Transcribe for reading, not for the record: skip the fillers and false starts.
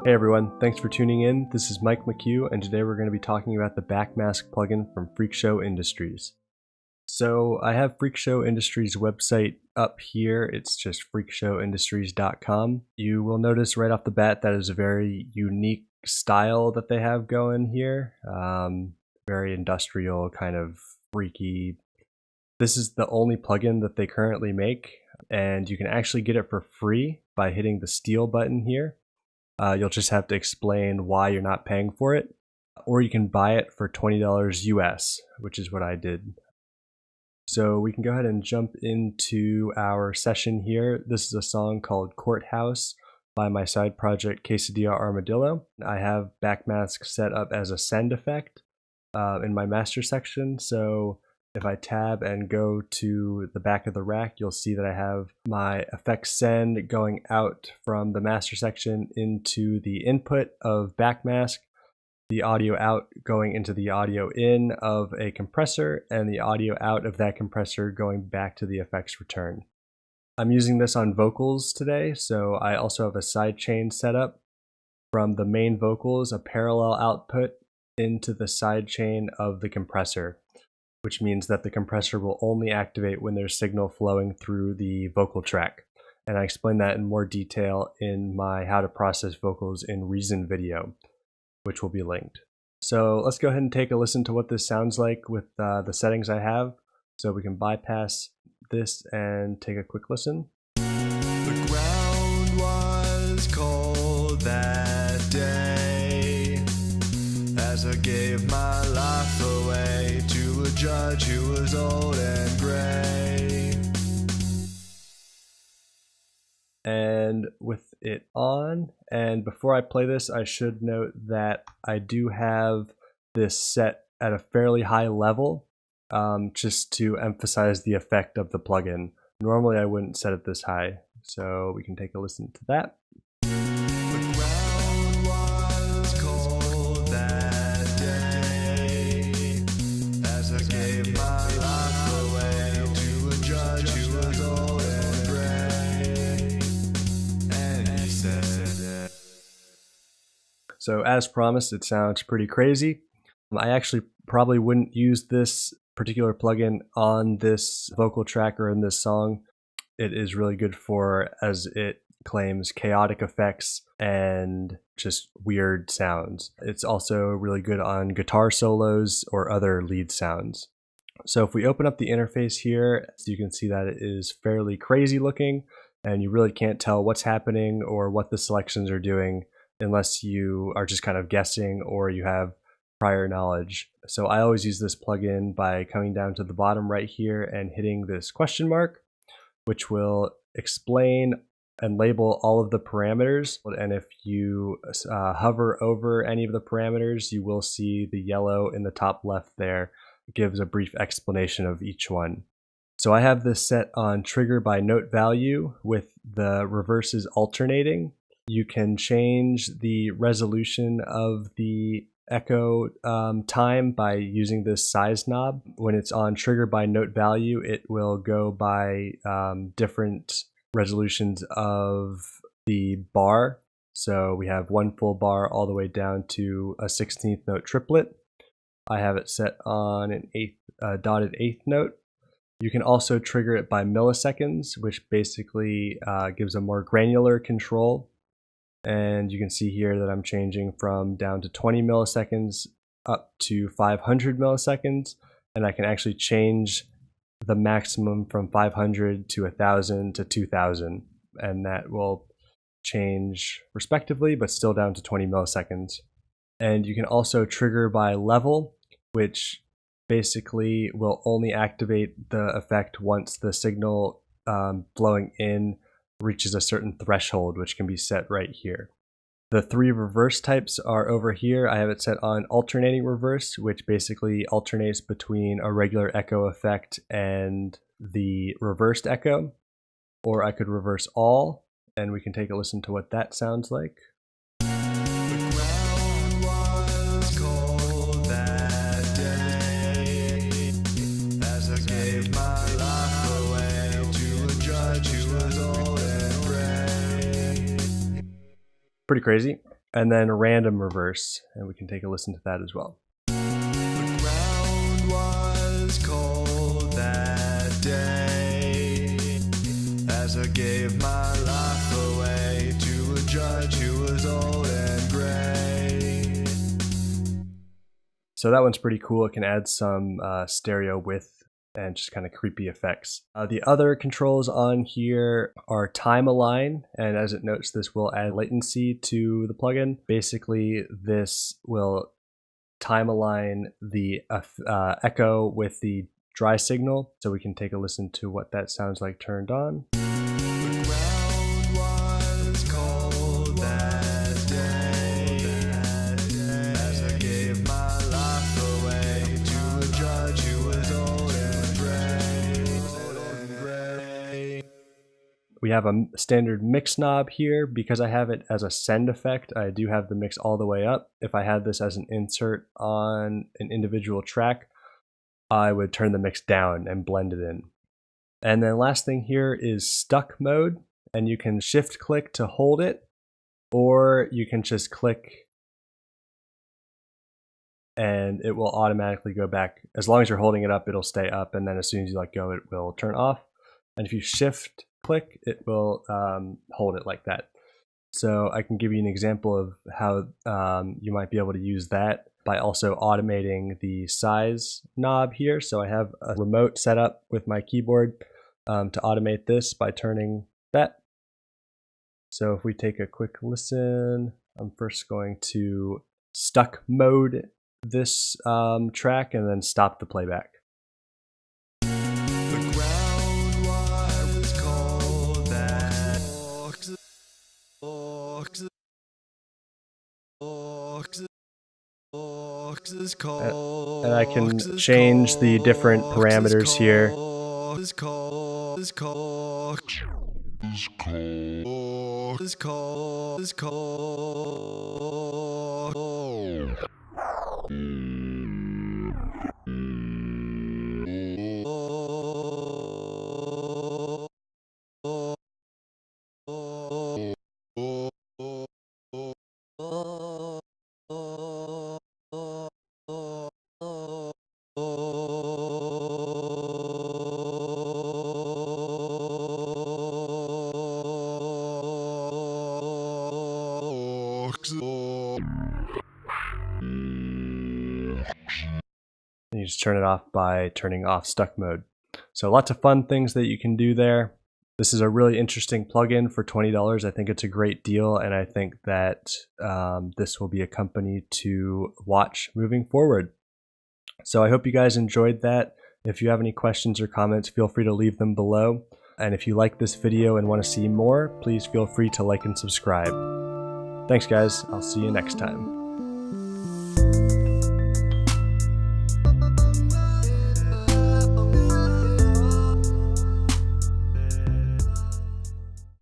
Hey everyone, thanks for tuning in. This is McKew, and today we're going to be talking about the Backmask plugin from Freakshow Industries. So I have Freakshow Industries website up here. It's just freakshowindustries.com. You will notice right off the bat that is a very unique style that they have going here. Very industrial, kind of freaky. This is the only plugin that they currently make, and you can actually get it for free by hitting the Steal button here. You'll just have to explain why you're not paying for it, or you can buy it for $20 US, which is what I did. So we can go ahead and jump into our session here. This is a song called Courthouse by my side project Quesadilla Armadillo. I have Backmask set up as a send effect in my master section. So if I tab and go to the back of the rack, you'll see that I have my effects send going out from the master section into the input of Backmask, the audio out going into the audio in of a compressor, and the audio out of that compressor going back to the effects return. I'm using this on vocals today, so I also have a sidechain set up from the main vocals, a parallel output into the sidechain of the compressor, which means that the compressor will only activate when there's signal flowing through the vocal track. And I explain that in more detail in my How to Process Vocals in Reason video, which will be linked. So let's go ahead and take a listen to what this sounds like with the settings I have, so we can bypass this and take a quick listen. The ground was cold that day as I gave my life away to a judge who was old and gray. And with it on, and before I play this, I should note that I do have this set at a fairly high level, just to emphasize the effect of the plugin. Normally I wouldn't set it this high, so we can take a listen to that. The ground was cold that day as I gave my life away to a judge who was old and gray. And he said, So as promised, it sounds pretty crazy. I actually probably wouldn't use this particular plugin on this vocal track or in this song. It is really good for, as it claims, chaotic effects and just weird sounds. It's also really good on guitar solos or other lead sounds. So if we open up the interface here, you can see that it is fairly crazy looking, and you really can't tell what's happening or what the selections are doing unless you are just kind of guessing or you have prior knowledge. So I always use this plugin by coming down to the bottom right here and hitting this question mark, which will explain and label all of the parameters. And if you hover over any of the parameters, you will see the yellow in the top left there. It gives a brief explanation of each one. So I have this set on trigger by note value with the reverses alternating. You can change the resolution of the echo time by using this size knob. When it's on trigger by note value, it will go by different resolutions of the bar. So we have one full bar all the way down to a 16th note triplet. I have it set on an dotted eighth note. You can also trigger it by milliseconds, which basically gives a more granular control. And you can see here that I'm changing from down to 20 milliseconds up to 500 milliseconds. And I can actually change the maximum from 500 to 1000 to 2000. And that will change respectively, but still down to 20 milliseconds. And you can also trigger by level, which basically will only activate the effect once the signal flowing in reaches a certain threshold, which can be set right here. The three reverse types are over here. I have it set on alternating reverse, which basically alternates between a regular echo effect and the reversed echo. Or I could reverse all, and we can take a listen to what that sounds like. the ground was cold that day as I gave my life away to a judge who was old and gray. Pretty crazy. and then random reverse, and we can take a listen to that as well. The ground was cold that day as I gave my life away to a judge who was old and gray. So that one's pretty cool. It can add some stereo width and just kind of creepy effects. The other controls on here are time align, and as it notes, this will add latency to the plugin. Basically, this will time align the echo with the dry signal, so we can take a listen to what that sounds like turned on. The ground was cold that day as I gave my life away to a judge who was old and gray. We have a standard mix knob here. Because I have it as a send effect, I do have the mix all the way up. If I had this as an insert on an individual track, I would turn the mix down and blend it in. And then last thing here is stuck mode, and you can shift click to hold it, or you can just click and it will automatically go back. As long as you're holding it up, it'll stay up, and then as soon as you let go, it will turn off. And if you shift click, it will hold it like that. So I can give you an example of how you might be able to use that by also automating the size knob here. So I have a remote set up with my keyboard to automate this by turning that. So if we take a quick listen, I'm first going to stuck mode this track and then stop the playback. The ground was cold that and I can change the different parameters here. And you just turn it off by turning off stuck mode. So lots of fun things that you can do there. This is a really interesting plugin for $20. I think it's a great deal, and I think that this will be a company to watch moving forward. So I hope you guys enjoyed that. If you have any questions or comments, feel free to leave them below. And if you like this video and want to see more, please feel free to like and subscribe. Thanks guys, I'll see you next time.